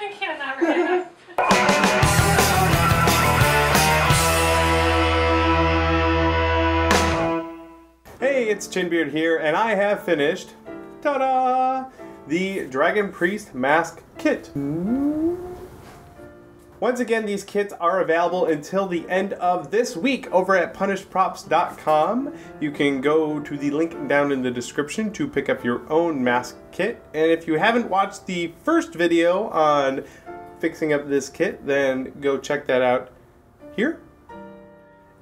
I cannot react. Hey, it's Chinbeard here, and I have finished, ta-da, the Dragon Priest Mask Kit. Once again, these kits are available until the end of this week over at punishedprops.com. You can go to the link down in the description to pick up your own mask kit. And if you haven't watched the first video on fixing up this kit, then go check that out here.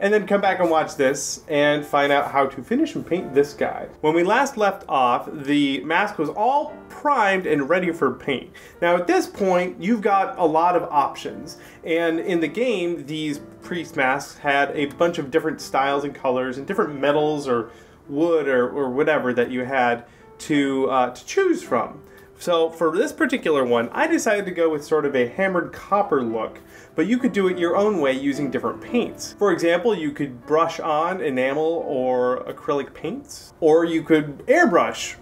And then come back and watch this and find out how to finish and paint this guy. When we last left off, the mask was all primed and ready for paint. Now at this point, you've got a lot of options. And in the game, these priest masks had a bunch of different styles and colors and different metals or wood or whatever that you had to choose from. So for this particular one, I decided to go with sort of a hammered copper look, but you could do it your own way using different paints. For example, you could brush on enamel or acrylic paints, or you could airbrush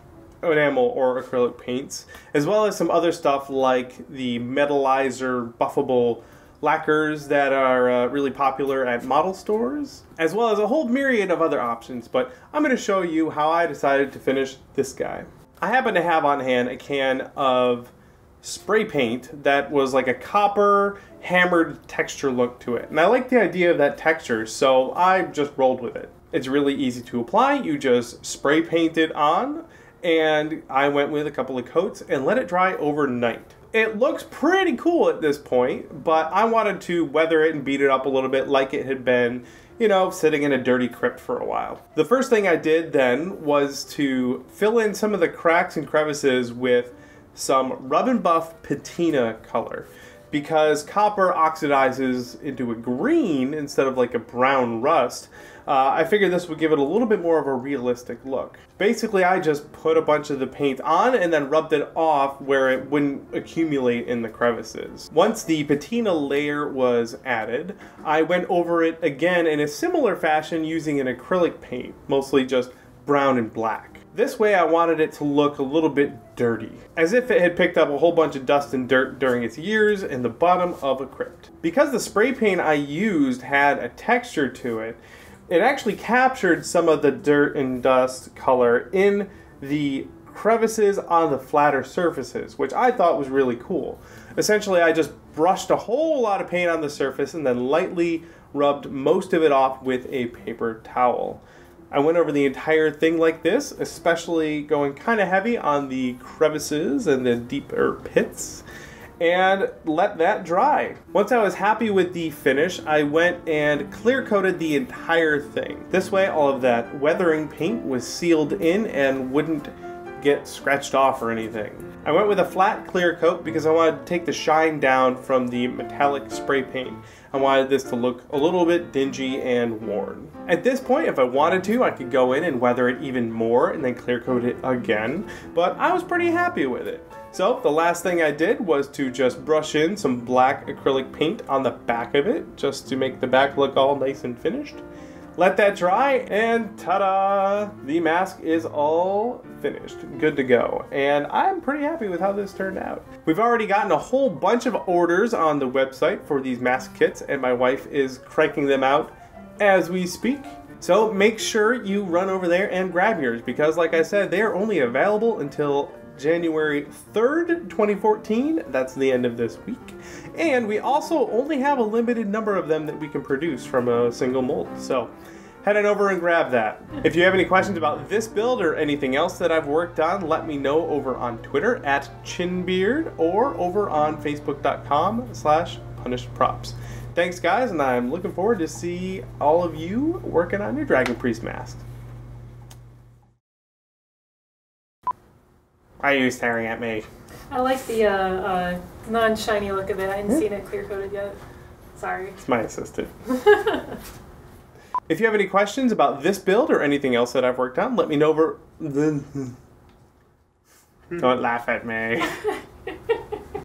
enamel or acrylic paints, as well as some other stuff like the metallizer buffable lacquers that are really popular at model stores, as well as a whole myriad of other options. But I'm going to show you how I decided to finish this guy. I happen to have on hand a can of spray paint that was like a copper hammered texture look to it. And I like the idea of that texture, so I just rolled with it. It's really easy to apply. You just spray paint it on, and I went with a couple of coats and let it dry overnight. It looks pretty cool at this point, but I wanted to weather it and beat it up a little bit like it had been, you know, sitting in a dirty crypt for a while. The first thing I did then was to fill in some of the cracks and crevices with some Rub and Buff patina color, because copper oxidizes into a green instead of like a brown rust. I figured this would give it a little bit more of a realistic look. Basically, I just put a bunch of the paint on and then rubbed it off where it wouldn't accumulate in the crevices. Once the patina layer was added, I went over it again in a similar fashion using an acrylic paint, mostly just brown and black. This way I wanted it to look a little bit dirty, as if it had picked up a whole bunch of dust and dirt during its years in the bottom of a crypt. Because the spray paint I used had a texture to it, it actually captured some of the dirt and dust color in the crevices on the flatter surfaces, which I thought was really cool. Essentially, I just brushed a whole lot of paint on the surface and then lightly rubbed most of it off with a paper towel. I went over the entire thing like this, especially going kind of heavy on the crevices and the deeper pits, and let that dry. Once I was happy with the finish, I went and clear coated the entire thing. This way all of that weathering paint was sealed in and wouldn't get scratched off or anything. I went with a flat clear coat because I wanted to take the shine down from the metallic spray paint. I wanted this to look a little bit dingy and worn. At this point, if I wanted to, I could go in and weather it even more and then clear coat it again, but I was pretty happy with it. So the last thing I did was to just brush in some black acrylic paint on the back of it, just to make the back look all nice and finished. Let that dry, and ta-da! The mask is all finished, good to go. And I'm pretty happy with how this turned out. We've already gotten a whole bunch of orders on the website for these mask kits, and my wife is cranking them out as we speak. So make sure you run over there and grab yours, because like I said, they are only available until January 3rd, 2014. That's the end of this week. And we also only have a limited number of them that we can produce from a single mold. So head on over and grab that. If you have any questions about this build or anything else that I've worked on, let me know over on Twitter at Chinbeard or over on Facebook.com/punishedprops. Thanks guys, and I'm looking forward to see all of you working on your Dragon Priest mask. Why are you staring at me? I like the non-shiny look of it. I hadn't seen it clear-coated yet. Sorry. It's my assistant. If you have any questions about this build or anything else that I've worked on, let me know over... Don't laugh at me.